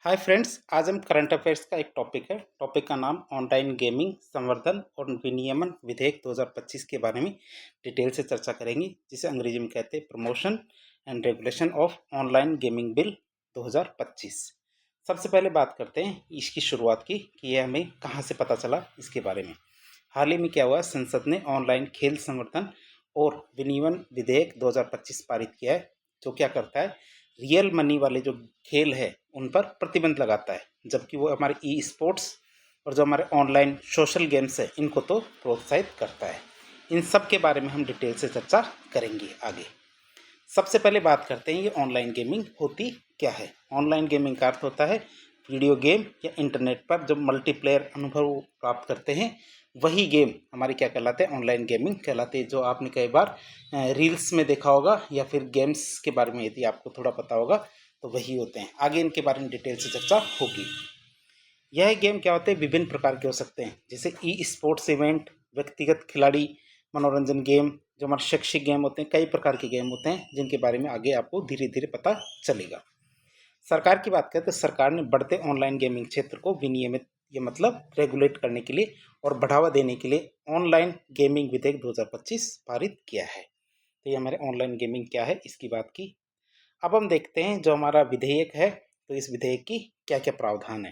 Hi friends, आज हम current affairs का एक टॉपिक है। टॉपिक का नाम ऑनलाइन गेमिंग संवर्धन और विनियमन विधेयक 2025 के बारे में डिटेल से चर्चा करेंगे, जिसे अंग्रेजी में कहते हैं promotion and regulation of online gaming bill 2025। सबसे पहले बात करते हैं इसकी शुरुआत की कि यह हमें कहाँ से पता चला इसके बारे में। हाल ही में क्या हुआ, संसद ने ऑनलाइन खेल संवर्धन और विनियमन विधेयक 2025 पारित किया है, जो क्या करता है, रियल मनी वाले जो खेल है उन पर प्रतिबंध लगाता है, जबकि वो हमारे ई स्पोर्ट्स और जो हमारे ऑनलाइन सोशल गेम्स है इनको तो प्रोत्साहित करता है। इन सब के बारे में हम डिटेल से चर्चा करेंगे आगे। सबसे पहले बात करते हैं ये ऑनलाइन गेमिंग होती क्या है। ऑनलाइन गेमिंग का अर्थ होता है वीडियो गेम या इंटरनेट पर जो मल्टीप्लेयर अनुभव प्राप्त करते हैं, वही गेम हमारे क्या कहलाते हैं, ऑनलाइन गेमिंग कहलाते हैं। जो आपने कई बार रील्स में देखा होगा या फिर गेम्स के बारे में यदि आपको थोड़ा पता होगा तो वही होते हैं। आगे इनके बारे में डिटेल से चर्चा होगी। यह गेम क्या होते हैं, विभिन्न प्रकार के हो सकते हैं, जैसे ई स्पोर्ट्स इवेंट, व्यक्तिगत खिलाड़ी, मनोरंजन गेम, जो हमारे शैक्षिक गेम होते हैं। कई प्रकार के गेम होते हैं जिनके बारे में आगे आपको धीरे धीरे पता चलेगा। सरकार की बात करें तो सरकार ने बढ़ते ऑनलाइन गेमिंग क्षेत्र को विनियमित, ये मतलब रेगुलेट करने के लिए और बढ़ावा देने के लिए ऑनलाइन गेमिंग विधेयक 2025 पारित किया है। तो ये हमारे ऑनलाइन गेमिंग क्या है इसकी बात की। अब हम देखते हैं जो हमारा विधेयक है, तो इस विधेयक की क्या क्या प्रावधान है।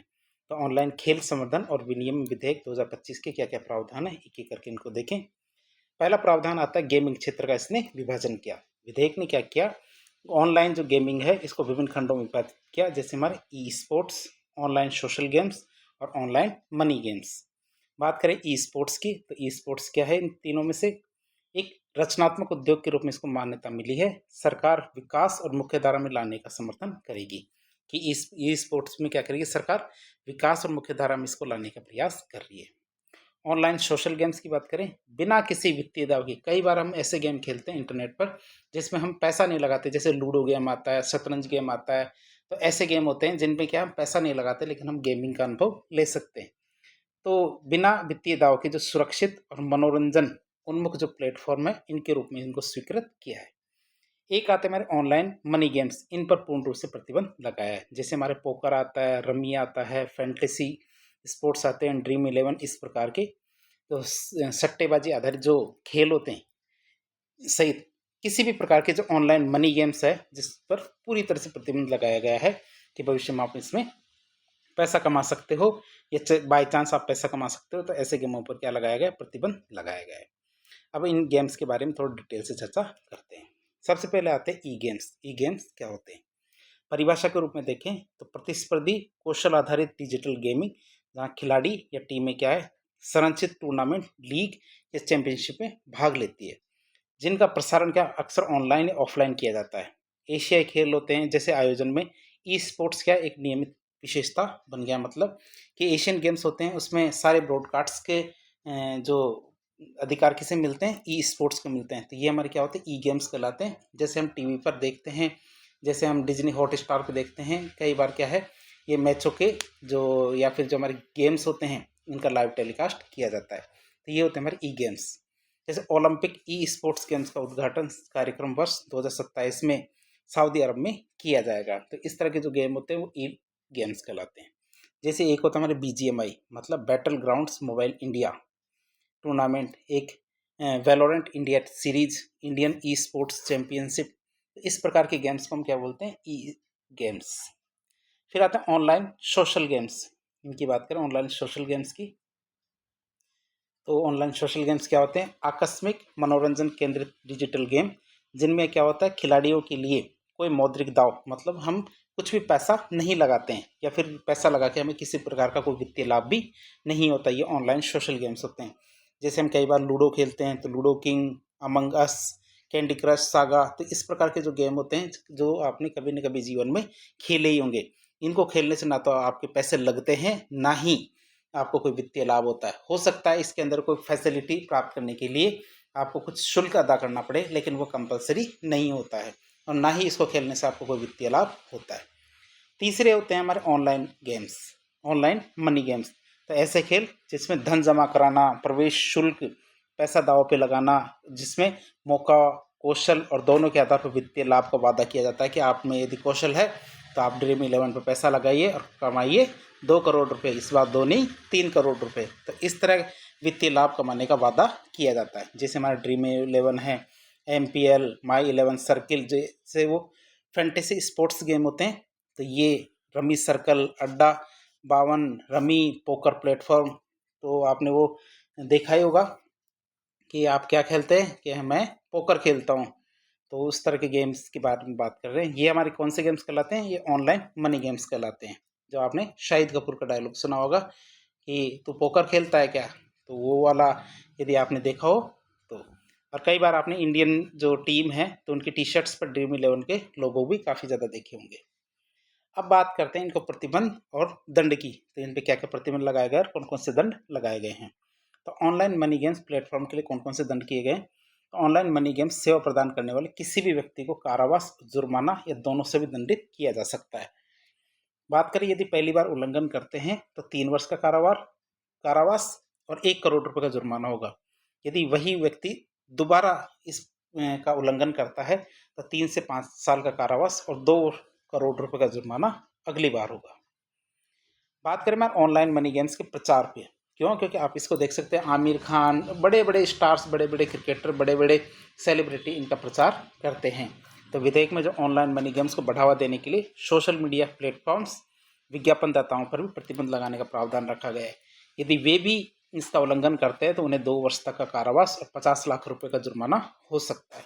तो ऑनलाइन खेल संवर्धन और विनियमन विधेयक 2025 के क्या क्या प्रावधान है, एक एक करके इनको देखें। पहला प्रावधान आता है गेमिंग क्षेत्र का इसने विभाजन किया। विधेयक ने क्या किया, ऑनलाइन जो गेमिंग है इसको विभिन्न खंडों में विभाजित किया, जैसे हमारे e sports, online social games और ऑनलाइन मनी गेम्स। बात करें ई स्पोर्ट्स की, तो ई स्पोर्ट्स क्या है, इन तीनों में से एक रचनात्मक उद्योग के रूप में इसको मान्यता मिली है। सरकार विकास और मुख्यधारा में लाने का समर्थन करेगी कि इस ई स्पोर्ट्स में क्या करेगी, सरकार विकास और मुख्यधारा में इसको लाने का प्रयास कर रही है। ऑनलाइन सोशल गेम्स की बात करें, बिना किसी वित्तीय दाव के कई बार हम ऐसे गेम खेलते हैं इंटरनेट पर जिसमें हम पैसा नहीं लगाते, जैसे लूडो गेम आता है, शतरंज गेम आता है। तो ऐसे गेम होते हैं जिनमें क्या हम पैसा नहीं लगाते लेकिन हम गेमिंग का अनुभव ले सकते हैं। तो बिना वित्तीय दाव के जो सुरक्षित और मनोरंजन उन्मुख जो प्लेटफॉर्म है, इनके रूप में इनको स्वीकृत किया है। एक आते हैं हमारे ऑनलाइन मनी गेम्स, इन पर पूर्ण रूप से प्रतिबंध लगाया है, जैसे हमारे पोकर आता है, रमी आता है, फैंटेसी स्पोर्ट्स आते हैं, ड्रीम इलेवन, इस प्रकार के तो सट्टेबाजी आधारित जो खेल होते हैं सहित किसी भी प्रकार के जो ऑनलाइन मनी गेम्स है जिस पर पूरी तरह से प्रतिबंध लगाया गया है कि भविष्य में आप इसमें पैसा कमा सकते हो या बाई चांस आप पैसा कमा सकते हो, तो ऐसे गेमों पर क्या लगाया गया, प्रतिबंध लगाया गया है। अब इन गेम्स के बारे में थोड़ा डिटेल से चर्चा करते हैं। सबसे पहले आते हैं ई गेम्स। ई गेम्स क्या होते हैं, परिभाषा के रूप में देखें तो प्रतिस्पर्धी कौशल आधारित डिजिटल गेमिंग, जहाँ खिलाड़ी या टीमें क्या है, संरचित टूर्नामेंट, लीग या चैंपियनशिप में भाग लेती है, जिनका प्रसारण क्या अक्सर ऑनलाइन या ऑफलाइन किया जाता है। एशियाई खेल होते हैं जैसे आयोजन में ई स्पोर्ट्स क्या एक नियमित विशेषता बन गया, मतलब कि एशियन गेम्स होते हैं उसमें सारे ब्रॉडकास्ट के जो अधिकार किसे मिलते हैं, ई स्पोर्ट्स को मिलते हैं। तो ये हमारे क्या होते हैं, ई गेम्स कहलाते हैं। जैसे हम टीवी पर देखते हैं, जैसे हम डिज्नी हॉट स्टार पर देखते हैं, कई बार क्या है ये मैचों के जो या फिर जो हमारे गेम्स होते हैं इनका लाइव टेलीकास्ट किया जाता है। तो ये होते हैं हमारे ई गेम्स। जैसे ओलंपिक ई स्पोर्ट्स गेम्स का उद्घाटन कार्यक्रम वर्ष 2027 में सऊदी अरब में किया जाएगा। तो इस तरह के जो गेम होते हैं वो ई गेम्स कहलाते हैं। जैसे एक होता है हमारे BGMI, मतलब Battlegrounds mobile India tournament, एक Valorant India series, Indian esports championship. इस प्रकार के गेम्स को हम क्या बोलते हैं, ई गेम्स। फिर आता है ऑनलाइन सोशल गेम्स। इनकी बात करें ऑनलाइन सोशल गेम्स की, तो ऑनलाइन सोशल गेम्स क्या होते हैं, आकस्मिक मनोरंजन केंद्रित डिजिटल गेम, जिनमें क्या होता है खिलाड़ियों के लिए कोई मौद्रिक दाव, मतलब हम कुछ भी पैसा नहीं लगाते हैं या फिर पैसा लगा के हमें किसी प्रकार का कोई वित्तीय लाभ भी नहीं होता। ये ऑनलाइन सोशल गेम्स होते हैं। जैसे हम कई बार लूडो खेलते हैं, तो लूडो किंग, अमंग अस, कैंडी क्रश, सागा, तो इस प्रकार के जो गेम होते हैं जो आपने कभी न कभी जीवन में खेले ही होंगे। इनको खेलने से ना तो आपके पैसे लगते हैं, ना ही आपको कोई वित्तीय लाभ होता है। हो सकता है इसके अंदर कोई फैसिलिटी प्राप्त करने के लिए आपको कुछ शुल्क अदा करना पड़े, लेकिन वो कंपलसरी नहीं होता है और ना ही इसको खेलने से आपको कोई वित्तीय लाभ होता है। तीसरे होते हैं हमारे online games, online money games. तो ऐसे खेल जिसमें धन जमा कराना, प्रवेश शुल्क, पैसा दांव पे लगाना, जिसमें मौका, कौशल और दोनों के आधार पर वित्तीय लाभ का वादा किया जाता है कि आप में यदि कौशल है तो आप ड्रीम 11 पर पैसा लगाइए और कमाइए 2 करोड़ रुपए, इस बार 2 नहीं 3 करोड़ रुपए। तो इस तरह वित्तीय लाभ कमाने का वादा किया जाता है। जैसे हमारा ड्रीम 11 है, MPL, माई 11 सर्किल, जैसे वो फैंटेसी स्पोर्ट्स गेम होते हैं। तो ये रमी सर्कल, अड्डा 52, रमी पोकर प्लेटफॉर्म, तो आपने वो देखा ही होगा कि आप क्या खेलते हैं कि मैं पोकर खेलता हूँ। तो उस तरह के गेम्स के बारे में बात कर रहे हैं। ये हमारे कौन से गेम्स कहलाते हैं? ये ऑनलाइन मनी गेम्स कहलाते हैं। जो आपने शाहिद कपूर का डायलॉग सुना होगा कि तू पोकर खेलता है क्या, तो वो वाला यदि आपने देखा हो तो। और कई बार आपने इंडियन जो टीम है तो उनकी टी शर्ट्स पर ड्रीम 11 के लोगो भी काफ़ी ज़्यादा देखे होंगे। अब बात करते हैं इनको प्रतिबंध और दंड की। तो इन पर क्या क्या प्रतिबंध लगाए गए और कौन कौन से दंड लगाए गए हैं। तो ऑनलाइन मनी गेम्स प्लेटफॉर्म के लिए कौन कौन से दंड किए गए? तो ऑनलाइन मनी गेम्स सेवा प्रदान करने वाले किसी भी व्यक्ति को कारावास, जुर्माना या दोनों से भी दंडित किया जा सकता है। बात करें यदि पहली बार उल्लंघन करते हैं तो 3 वर्ष का कारावास और 1 करोड़ रुपए का जुर्माना होगा। यदि वही व्यक्ति दोबारा इस का उल्लंघन करता है तो 3 से 5 साल का कारावास और 2 करोड़ रुपए का जुर्माना अगली बार होगा। बात करें मैं ऑनलाइन मनी गेम्स के प्रचार पे, क्यों? क्योंकि आप इसको देख सकते हैं आमिर खान, बड़े बड़े स्टार्स, बड़े बड़े क्रिकेटर, बड़े बड़े सेलिब्रिटी इनका प्रचार करते हैं। तो विधेयक में जो ऑनलाइन मनी गेम्स को बढ़ावा देने के लिए सोशल मीडिया प्लेटफॉर्म्स, विज्ञापनदाताओं पर भी प्रतिबंध लगाने का प्रावधान रखा गया है। यदि वे भी इसका उल्लंघन करते हैं तो उन्हें 2 वर्ष तक का कारावास और 50 लाख रुपए का जुर्माना हो सकता है।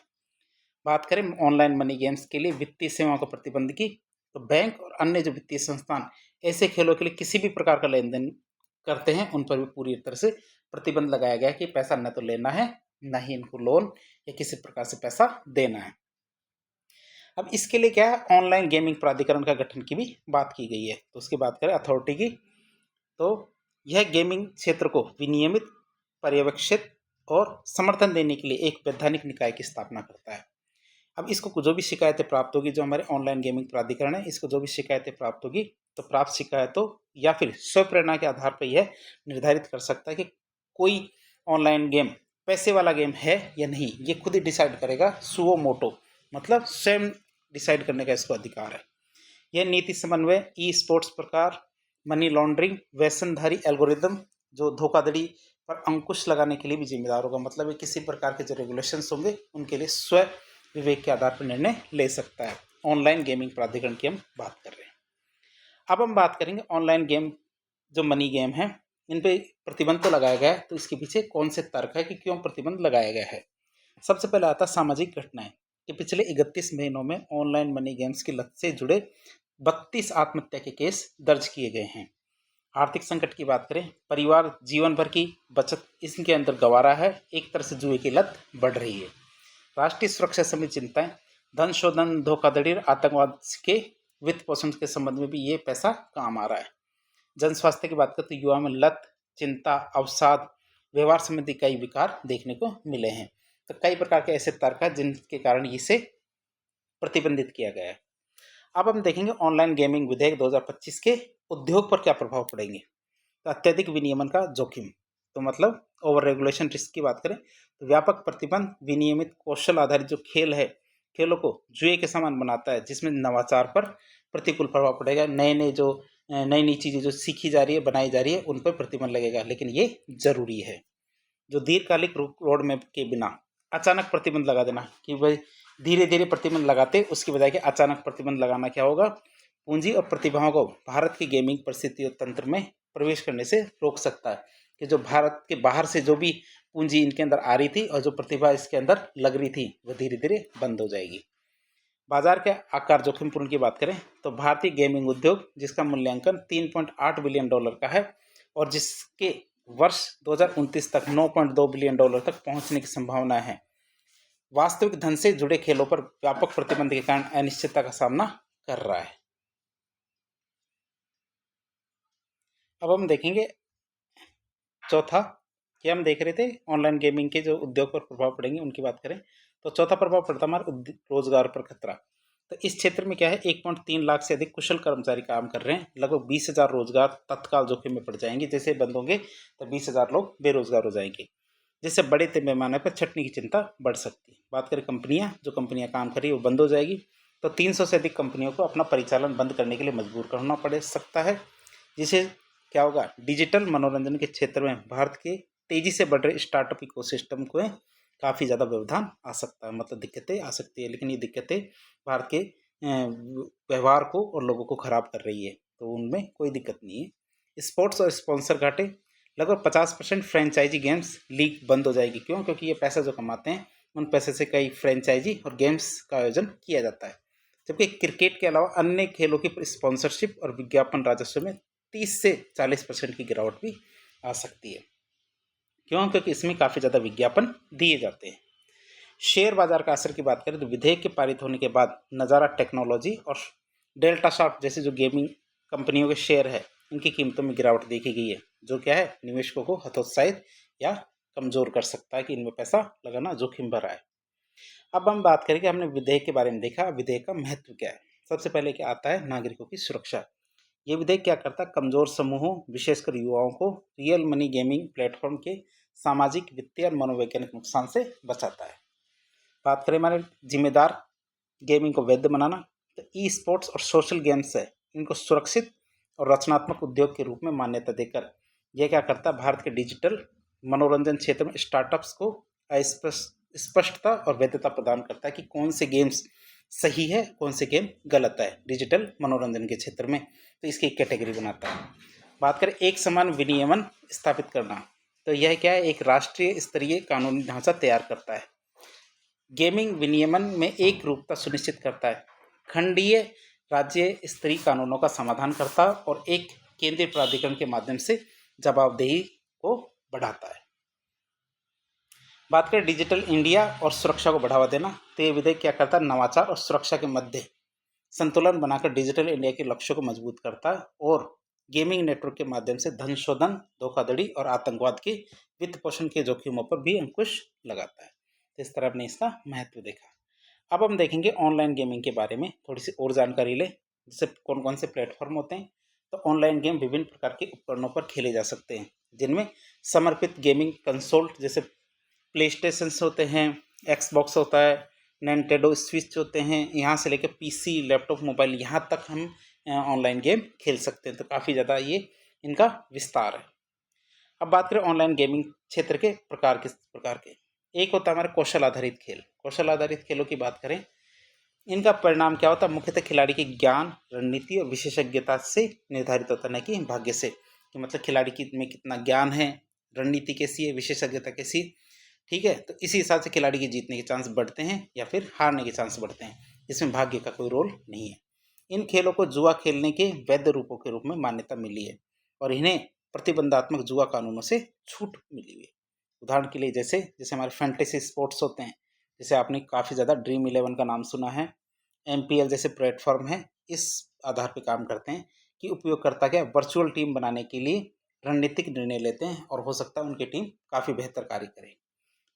बात करें ऑनलाइन मनी गेम्स के लिए वित्तीय सेवाओं का प्रतिबंध की, तो बैंक और अन्य जो वित्तीय संस्थान ऐसे खेलों के लिए किसी भी प्रकार का लेन देन करते हैं उन पर भी पूरी तरह से प्रतिबंध लगाया गया है कि पैसा न तो लेना है, न ही इनको लोन या किसी प्रकार से पैसा देना है। अब इसके लिए क्या है, ऑनलाइन गेमिंग प्राधिकरण का गठन की भी बात की गई है। तो उसकी बात करें अथॉरिटी की, तो यह गेमिंग क्षेत्र को विनियमित, पर्यवेक्षित और समर्थन देने के लिए एक वैधानिक निकाय की स्थापना करता है। अब इसको जो भी शिकायतें प्राप्त होगी, जो हमारे ऑनलाइन गेमिंग प्राधिकरण है, इसको जो भी शिकायतें प्राप्त होगी तो प्राप्त शिकायतों या फिर स्वप्रेरणा के आधार पर यह निर्धारित कर सकता है कि कोई ऑनलाइन गेम पैसे वाला गेम है या नहीं। ये खुद ही डिसाइड करेगा, सुओ मोटो, मतलब स्वयं डिसाइड करने का इसको अधिकार है। यह नीति समन्वय, ई स्पोर्ट्स प्रकार, मनी लॉन्ड्रिंग, व्यसनधारी एल्गोरिदम, जो धोखाधड़ी पर अंकुश लगाने के लिए भी जिम्मेदार होगा। मतलब ये किसी प्रकार के जो रेगुलेशंस होंगे उनके लिए स्व विवेक के आधार पर निर्णय ले सकता है। ऑनलाइन गेमिंग प्राधिकरण की हम बात कर रहे हैं। अब हम बात करेंगे ऑनलाइन गेम, जो मनी गेम है, इन पे प्रतिबंध तो लगाया गया है, तो इसके पीछे कौन से तर्क है कि क्यों प्रतिबंध लगाया गया है। सबसे पहले आता सामाजिक घटनाएं कि पिछले 31 महीनों में ऑनलाइन मनी गेम्स की लत से जुड़े 32 आत्महत्या के केस दर्ज किए गए हैं। आर्थिक संकट की बात करें, परिवार जीवन भर की बचत इसके अंदर गंवा रहा है, एक तरह से जुए की लत बढ़ रही है। राष्ट्रीय सुरक्षा संबंधी चिंताएं, धन शोधन, धोखाधड़ी, आतंकवाद के वित्त पोषण के संबंध में भी ये पैसा काम आ रहा है। जन स्वास्थ्य की बात करें तो युवा में लत, चिंता, अवसाद, व्यवहार संबंधी कई विकार देखने को मिले हैं। तो कई प्रकार के ऐसे तर्क हैं जिनके कारण इसे प्रतिबंधित किया गया है। अब हम देखेंगे ऑनलाइन गेमिंग विधेयक 2025 के उद्योग पर क्या प्रभाव पड़ेंगे। तो अत्यधिक विनियमन का जोखिम, तो मतलब ओवर रेगुलेशन रिस्क की बात करें तो व्यापक प्रतिबंध विनियमित कौशल आधारित जो खेल है, खेलों को जुए के समान बनाता है, जिसमें नवाचार पर प्रतिकूल प्रभाव पड़ेगा। नए नए जो नई नई चीज़ें जो सीखी जा रही है, बनाई जा रही है, उन पर प्रतिबंध लगेगा, लेकिन ये जरूरी है। जो दीर्घकालिक रोड मैप के बिना अचानक प्रतिबंध लगा देना कि भाई धीरे धीरे प्रतिबंध लगाते, उसकी बजाय कि अचानक प्रतिबंध लगाना क्या होगा, पूंजी और प्रतिभाओं को भारत की गेमिंग परिस्थिति तंत्र में प्रवेश करने से रोक सकता है। कि जो भारत के बाहर से जो भी पूंजी इनके अंदर आ रही थी और जो प्रतिभा इसके अंदर लग रही थी, वो धीरे धीरे बंद हो जाएगी। बाजार के आकार जोखिमपूर्ण की बात करें तो भारतीय गेमिंग उद्योग, जिसका मूल्यांकन 3.8 बिलियन डॉलर का है और जिसके वर्ष 2029 तक 9.2 बिलियन डॉलर तक पहुंचने की संभावना है, वास्तविक धन से जुड़े खेलों पर व्यापक प्रतिबंध के कारण अनिश्चितता का सामना कर रहा है। अब हम देखेंगे चौथा, कि हम देख रहे थे ऑनलाइन गेमिंग के जो उद्योग पर प्रभाव पड़ेंगे उनकी बात करें तो चौथा प्रभाव पड़ता है हमारे रोजगार पर खतरा। तो इस क्षेत्र में क्या है, 1.3 लाख से अधिक कुशल कर्मचारी काम कर रहे हैं। लगभग 20,000 रोजगार तत्काल जोखिम में पड़ जाएंगे। जैसे बंद होंगे तो 20,000 लोग बेरोजगार हो जाएंगे, जिससे बड़े पैमाने पर छटनी की चिंता बढ़ सकती है। बात करें कंपनियां, जो कंपनियां काम कर रही है वो बंद हो जाएगी। तो 300 से अधिक कंपनियों को अपना परिचालन बंद करने के लिए मजबूर करना पड़ सकता है, जिसे क्या होगा, डिजिटल मनोरंजन के क्षेत्र में भारत के तेजी से बढ़ रहे स्टार्टअप इकोसिस्टम को काफ़ी ज़्यादा व्यवधान आ सकता है, मतलब दिक्कतें आ सकती है। लेकिन ये दिक्कतें भारत के व्यवहार को और लोगों को खराब कर रही है, तो उनमें कोई दिक्कत नहीं है। स्पोर्ट्स और स्पॉन्सर घाटे, लगभग 50% फ्रेंचाइजी गेम्स लीग बंद हो जाएगी। क्यों? क्योंकि ये पैसा जो कमाते हैं उन पैसे से कई फ्रेंचाइजी और गेम्स का आयोजन किया जाता है। जबकि क्रिकेट के अलावा अन्य खेलों की स्पॉन्सरशिप और विज्ञापन राजस्व में 30 से 40% की गिरावट भी आ सकती है। क्यों? क्योंकि इसमें काफ़ी ज़्यादा विज्ञापन दिए जाते हैं। शेयर बाजार का असर की बात करें तो विधेयक के पारित होने के बाद नज़ारा टेक्नोलॉजी और डेल्टा सॉफ्ट जैसे जो गेमिंग कंपनियों के शेयर है, इनकी कीमतों में गिरावट देखी गई है, जो क्या है, निवेशकों को हतोत्साहित या कमज़ोर कर सकता है कि इनमें पैसा लगाना जोखिम भरा है। अब हम बात करेंगे, हमने विधेयक के बारे में देखा, विधेयक का महत्व क्या है। सबसे पहले क्या आता है, नागरिकों की सुरक्षा। ये विधेयक क्या करता है, कमज़ोर समूहों विशेषकर युवाओं को रियल मनी गेमिंग प्लेटफॉर्म के सामाजिक, वित्तीय और मनोवैज्ञानिक नुकसान से बचाता है। बात करें हमारे जिम्मेदार गेमिंग को वैध बनाना, तो ई स्पोर्ट्स और सोशल गेम्स है, इनको सुरक्षित और रचनात्मक उद्योग के रूप में मान्यता देकर यह क्या करता है, भारत के डिजिटल मनोरंजन क्षेत्र में स्टार्टअप्स को स्पष्टता और वैधता प्रदान करता है कि कौन से गेम्स सही है, कौन से गेम गलत है डिजिटल मनोरंजन के क्षेत्र में, तो इसकी एक कैटेगरी बनाता है। बात करें एक समान विनियमन स्थापित करना, तो यह क्या है, एक राष्ट्रीय स्तरीय कानूनी ढांचा तैयार करता है। गेमिंग विनियमन में एक रूपता सुनिश्चित करता है, खंडीय राज्य स्तरीय कानूनों का समाधान करता है और एक केंद्रीय प्राधिकरण के माध्यम से जवाबदेही को बढ़ाता है। बात करें डिजिटल इंडिया और सुरक्षा को बढ़ावा देना, तो ये विधेयक क्या करता है, नवाचार और सुरक्षा के मध्य संतुलन बनाकर डिजिटल इंडिया के लक्ष्यों को मजबूत करता है और गेमिंग नेटवर्क के माध्यम से धन शोधन, धोखाधड़ी और आतंकवाद के वित्त पोषण के जोखिमों पर भी अंकुश लगाता है। तो इस तरह हमने इसका महत्व देखा। अब हम देखेंगे ऑनलाइन गेमिंग के बारे में थोड़ी सी और जानकारी ले, जैसे कौन कौन से प्लेटफॉर्म होते हैं। तो ऑनलाइन गेम विभिन्न प्रकार के उपकरणों पर खेले जा सकते हैं, जिनमें समर्पित गेमिंग कंसोल जैसे प्ले स्टेशन होते हैं, एक्सबॉक्स होता है, निंटेंडो स्विच होते हैं, यहाँ से लेकर पीसी, लैपटॉप, मोबाइल, यहाँ तक हम ऑनलाइन गेम खेल सकते हैं। तो काफ़ी ज़्यादा ये इनका विस्तार है। अब बात करें ऑनलाइन गेमिंग क्षेत्र के प्रकार, किस प्रकार के, एक होता है हमारे कौशल आधारित खेल। कौशल आधारित खेलों की बात करें, इनका परिणाम क्या होता है, मुख्यतः खिलाड़ी के ज्ञान, रणनीति और विशेषज्ञता से निर्धारित होता है, न कि भाग्य से। कि मतलब खिलाड़ी की में कितना ज्ञान है, रणनीति कैसी है, विशेषज्ञता कैसी, ठीक है, तो इसी हिसाब से खिलाड़ी के जीतने के चांस बढ़ते हैं या फिर हारने के चांस बढ़ते हैं। इसमें भाग्य का कोई रोल नहीं है। इन खेलों को जुआ खेलने के वैध रूपों के रूप में मान्यता मिली है और इन्हें प्रतिबंधात्मक जुआ कानूनों से छूट मिली हुई है। उदाहरण के लिए जैसे जैसे हमारे फैंटेसी स्पोर्ट्स होते हैं, जैसे आपने काफ़ी ज़्यादा ड्रीम 11 का नाम सुना है, MPL जैसे प्लेटफॉर्म है, इस आधार पर काम करते हैं कि उपयोगकर्ता क्या वर्चुअल टीम बनाने के लिए रणनीतिक निर्णय लेते हैं और हो सकता है उनकी टीम काफ़ी बेहतर कार्य करे।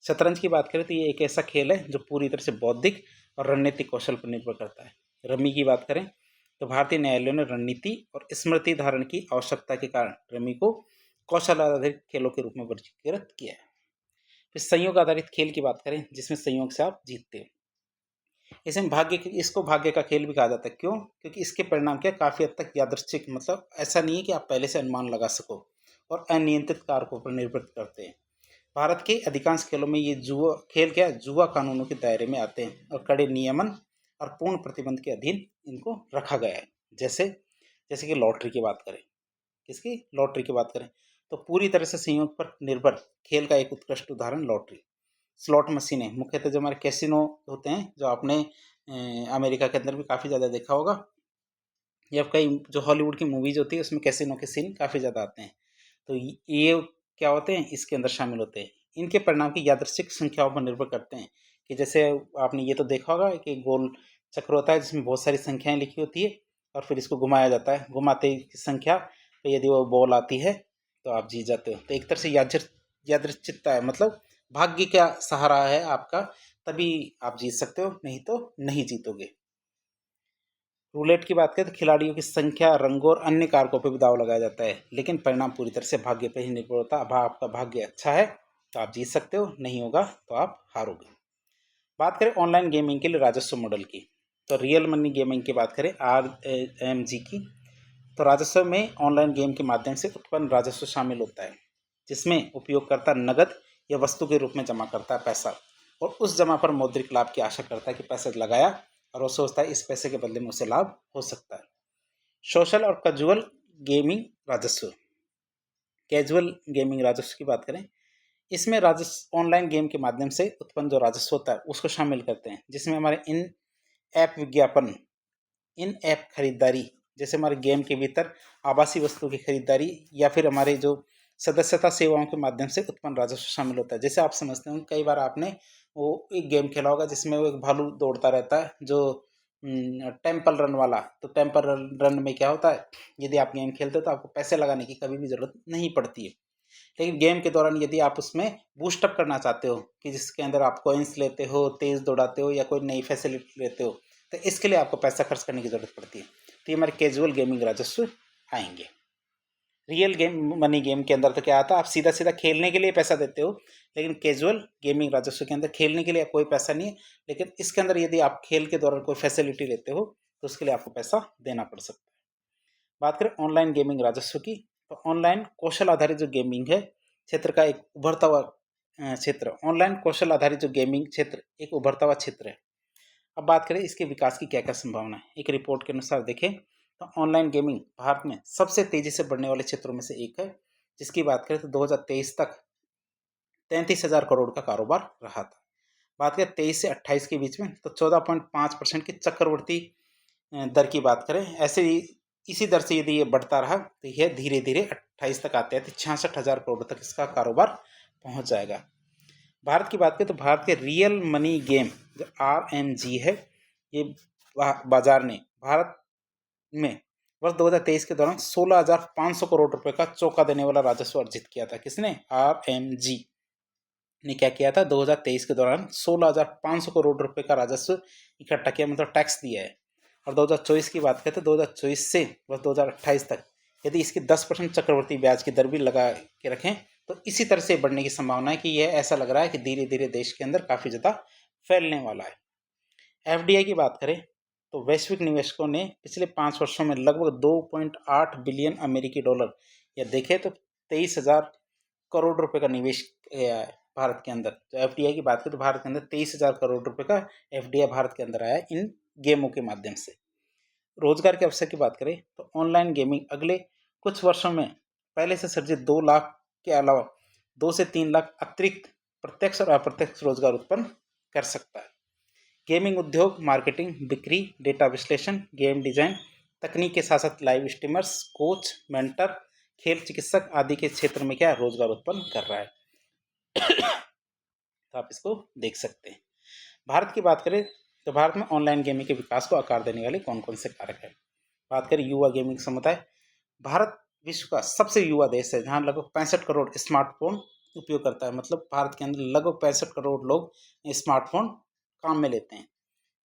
शतरंज की बात करें तो ये एक ऐसा खेल है जो पूरी तरह से बौद्धिक और रणनीतिक कौशल पर निर्भर करता है। रमी की बात करें तो भारतीय न्यायालयों ने रणनीति और स्मृति धारण की आवश्यकता के कारण रमी को कौशल आधारित खेलों के रूप में वर्गीकृत किया है। फिर संयोग आधारित खेल की बात करें, जिसमें संयोग से आप जीतते हैं, इसमें इसको भाग्य का खेल भी कहा जाता है। क्यों? क्योंकि इसके परिणाम क्या, काफ़ी हद तक यादृच्छिक, मतलब ऐसा नहीं है कि आप पहले से अनुमान लगा सको, और अनियंत्रित कारकों पर निर्भर करते हैं। भारत के अधिकांश खेलों में ये जुआ खेल क्या है, जुआ कानूनों के दायरे में आते हैं और कड़े नियमन और पूर्ण प्रतिबंध के अधीन इनको रखा गया है। जैसे जैसे कि लॉटरी की बात करें, किसकी, लॉटरी की बात करें तो पूरी तरह से संयोग पर निर्भर खेल का एक उत्कृष्ट उदाहरण लॉटरी। स्लॉट मशीनें, मुख्यतः जो हमारे कैसीनो होते हैं, जो आपने अमेरिका के अंदर भी काफ़ी ज़्यादा देखा होगा, या कई जो हॉलीवुड की मूवीज़ होती है उसमें कैसीनो के सीन काफ़ी ज़्यादा आते हैं। तो ये क्या होते हैं, इसके अंदर शामिल होते हैं। इनके परिणाम की यादृच्छिक संख्याओं पर निर्भर करते हैं कि जैसे आपने ये तो देखा होगा कि गोल चक्र होता है जिसमें बहुत सारी संख्याएं लिखी होती है और फिर इसको घुमाया जाता है, घुमाते की संख्या पे यदि वो बॉल आती है तो आप जीत जाते हो। तो एक तरह से यादृच्छिकता है, मतलब भाग्य का सहारा है आपका, तभी आप जीत सकते हो, नहीं तो नहीं जीतोगे। रूलेट की बात करें तो खिलाड़ियों की संख्या, रंगों और अन्य कारकों पर भी दांव लगाया जाता है, लेकिन परिणाम पूरी तरह से भाग्य पर ही निर्भर होता है। अब आपका भाग्य अच्छा है तो आप जीत सकते हो, नहीं होगा तो आप हारोगे। बात करें ऑनलाइन गेमिंग के लिए राजस्व मॉडल की, तो रियल मनी गेमिंग की बात करें RMG की, तो राजस्व में ऑनलाइन गेम के माध्यम से उत्पन्न राजस्व शामिल होता है, जिसमें उपयोगकर्ता नगद या वस्तु के रूप में जमा करता है पैसा, और उस जमा पर मौद्रिक लाभ की आशा करता है कि पैसा लगाया और वो सोचता है इस पैसे के बदले में उसे लाभ हो सकता है। सोशल और कैजुअल गेमिंग राजस्व। कैजुअल गेमिंग राजस्व की बात करें, इसमें राजस्व ऑनलाइन गेम के माध्यम से उत्पन्न जो राजस्व होता है उसको शामिल करते हैं, जिसमें हमारे इन ऐप विज्ञापन, इन ऐप खरीदारी, जैसे हमारे गेम के भीतर आभासी वस्तु की खरीदारी, या फिर हमारे जो सदस्यता सेवाओं के माध्यम से उत्पन्न राजस्व शामिल होता है। जैसे आप समझते हो कई बार आपने वो एक गेम खेला होगा जिसमें वो एक भालू दौड़ता रहता है, जो टेम्पल रन वाला। तो टेम्पल रन में क्या होता है, यदि आप गेम खेलते हो तो आपको पैसे लगाने की कभी भी ज़रूरत नहीं पड़ती है। लेकिन गेम के दौरान यदि आप उसमें बूस्टअप करना चाहते हो कि जिसके अंदर आप कॉइन्स लेते हो, तेज़ दौड़ाते हो, या कोई नई फैसिलिटी लेते हो, तो इसके लिए आपको पैसा खर्च करने की ज़रूरत पड़ती है। तो ये हमारे कैजुअल गेमिंग राजस्व आएंगे। रियल गेम मनी गेम के अंदर तो क्या आता है, आप सीधा सीधा खेलने के लिए पैसा देते हो, लेकिन कैजुअल गेमिंग राजस्व के अंदर खेलने के लिए कोई पैसा नहीं है, लेकिन इसके अंदर यदि आप खेल के दौरान कोई फैसिलिटी लेते हो तो उसके लिए आपको पैसा देना पड़ सकता है। बात करें ऑनलाइन गेमिंग राजस्व की, तो ऑनलाइन कौशल आधारित जो गेमिंग है क्षेत्र का एक उभरता हुआ क्षेत्र, ऑनलाइन कौशल आधारित जो गेमिंग क्षेत्र एक उभरता हुआ क्षेत्र है। अब बात करें इसके विकास की क्या क्या संभावना है। एक रिपोर्ट के अनुसार देखें तो ऑनलाइन गेमिंग भारत में सबसे तेजी से बढ़ने वाले क्षेत्रों में से एक है, जिसकी बात करें तो 2023 तक 33,000 करोड़ का कारोबार रहा था। बात करें 23 से 28 के बीच में तो 14.5% की चक्रवर्ती दर की बात करें, ऐसे ही इसी दर से यदि ये बढ़ता रहा तो यह धीरे धीरे 28 तक आते आते 66,000 करोड़ तक इसका कारोबार पहुंच जाएगा। भारत की बात करें तो भारत के रियल मनी गेम जो RMG है, ये बाजार ने भारत में वर्ष 2023 के दौरान 16,500 करोड़ रुपए का चौंका देने वाला राजस्व अर्जित किया था। किसने? RMG ने क्या किया था, 2023 के दौरान 16,500 करोड़ रुपए का राजस्व इकट्ठा किया, मतलब टैक्स दिया है। और 2024 की बात करें तो 2024 से वर्ष 2028 तक यदि इसकी 10% चक्रवर्ती ब्याज की दर भी लगा के रखें तो इसी तरह से बढ़ने की संभावना है कि यह ऐसा लग रहा है कि धीरे धीरे देश के अंदर काफ़ी ज़्यादा फैलने वाला है। FDI की बात करें तो वैश्विक निवेशकों ने पिछले 5 वर्षों में लगभग 2.8 बिलियन अमेरिकी डॉलर, या देखें तो 23,000 करोड़ रुपए का निवेश किया है भारत के अंदर। तो FDI की बात करें तो भारत के अंदर 23,000 करोड़ रुपए का FDI भारत के अंदर आया इन गेमों के माध्यम से। रोजगार के अवसर की बात करें तो ऑनलाइन गेमिंग अगले कुछ वर्षों में पहले से सृजित 2 लाख के अलावा 2 से 3 लाख अतिरिक्त प्रत्यक्ष और अप्रत्यक्ष रोजगार उत्पन्न कर सकता है। गेमिंग उद्योग मार्केटिंग, बिक्री, डेटा विश्लेषण, गेम डिजाइन, तकनीक के साथ साथ लाइव स्ट्रीमर्स, कोच, मेंटर, खेल चिकित्सक आदि के क्षेत्र में क्या रोजगार उत्पन्न कर रहा है। तो आप इसको देख सकते हैं। भारत की बात करें तो भारत में ऑनलाइन गेमिंग के विकास को आकार देने वाले कौन कौन से कारक हैं। बात करें युवा गेमिंग समुदाय, भारत विश्व का सबसे युवा देश है जहां लगभग 65 करोड़ स्मार्टफोन उपयोग करता है, मतलब भारत के अंदर लगभग 65 करोड़ लोग स्मार्टफोन काम में लेते हैं,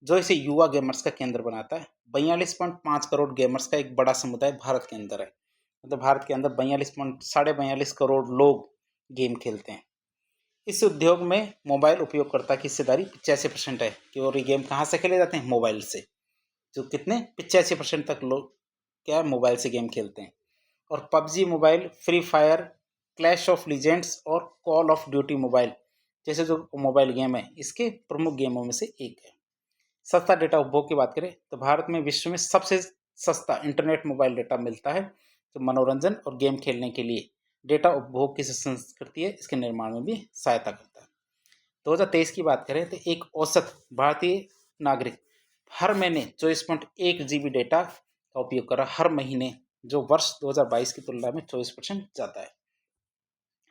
जो इसे युवा गेमर्स का केंद्र बनाता है। 42.5 करोड़ गेमर्स का एक बड़ा समुदाय भारत के अंदर है, मतलब भारत के अंदर 42 करोड़ लोग गेम खेलते हैं। इस उद्योग में मोबाइल उपयोगकर्ता की हिस्सेदारी 85% है कि, और ये गेम कहाँ से खेले जाते हैं? मोबाइल से। जो कितने 85% तक लोग क्या मोबाइल से गेम खेलते हैं। और PUBG mobile, free fire, clash of legends और कॉल ऑफ ड्यूटी मोबाइल जैसे जो मोबाइल गेम है इसके प्रमुख गेमों में से एक है। सस्ता डेटा उपभोग की बात करें तो भारत में विश्व में सबसे सस्ता इंटरनेट मोबाइल डेटा मिलता है, जो मनोरंजन और गेम खेलने के लिए डेटा उपभोग की संस्कृति है इसके निर्माण में भी सहायता करता है। 2023 की बात करें तो एक औसत भारतीय नागरिक हर महीने 24.1 GB डेटा का उपयोग कर रहा है हर महीने, जो वर्ष 2022 की तुलना में 24% ज़्यादा है।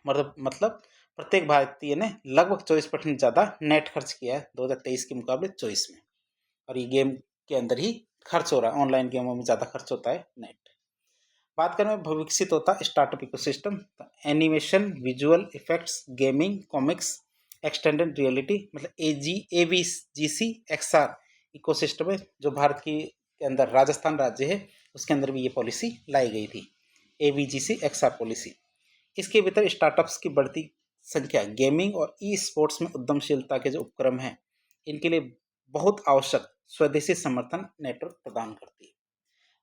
मतलब प्रत्येक भारतीय ने लगभग 24% ज़्यादा नेट खर्च किया है 2023 के मुकाबले 24 में, और ये गेम के अंदर ही खर्च हो रहा है। ऑनलाइन गेमों में ज़्यादा खर्च होता है नेट। बात करें विकसित होता स्टार्टअप इकोसिस्टम, तो animation, visual effects, gaming, comics, extended reality, मतलब AVGC XR इकोसिस्टम है, जो भारत की के अंदर राजस्थान राज्य है उसके अंदर भी ये पॉलिसी लाई गई थी, AVGC XR पॉलिसी। इसके भीतर स्टार्टअप्स की बढ़ती संख्या, गेमिंग और ई स्पोर्ट्स में उद्यमशीलता के जो उपक्रम हैं इनके लिए बहुत आवश्यक स्वदेशी समर्थन नेटवर्क प्रदान करती है।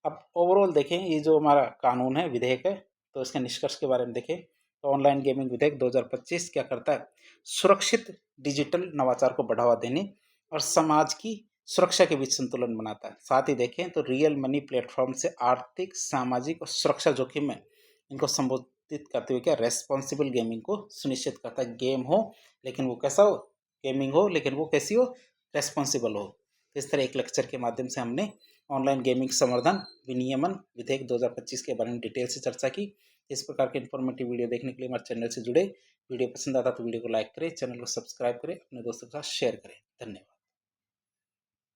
अब ओवरऑल देखें, ये जो हमारा कानून है, विधेयक है, तो इसके निष्कर्ष के बारे में देखें तो ऑनलाइन गेमिंग विधेयक 2025 क्या करता है, सुरक्षित डिजिटल नवाचार को बढ़ावा देने और समाज की सुरक्षा के बीच संतुलन बनाता है। साथ ही देखें तो रियल मनी प्लेटफॉर्म से आर्थिक, सामाजिक और सुरक्षा जोखिम में इनको संबोधित करते हुए क्या रेस्पॉन्सिबल गेमिंग को सुनिश्चित करता है। गेम हो लेकिन वो कैसा हो, गेमिंग हो लेकिन वो कैसी हो, रेस्पॉन्सिबल हो। तो इस तरह एक लेक्चर के माध्यम से हमने ऑनलाइन गेमिंग संवर्धन विनियमन विधेयक 2025 के बारे में डिटेल से चर्चा की। इस प्रकार के इन्फॉर्मेटिव वीडियो देखने के लिए हमारे चैनल से जुड़े। वीडियो पसंद आता तो वीडियो को लाइक करें, चैनल को सब्सक्राइब करें, अपने दोस्तों के साथ शेयर करें। धन्यवाद।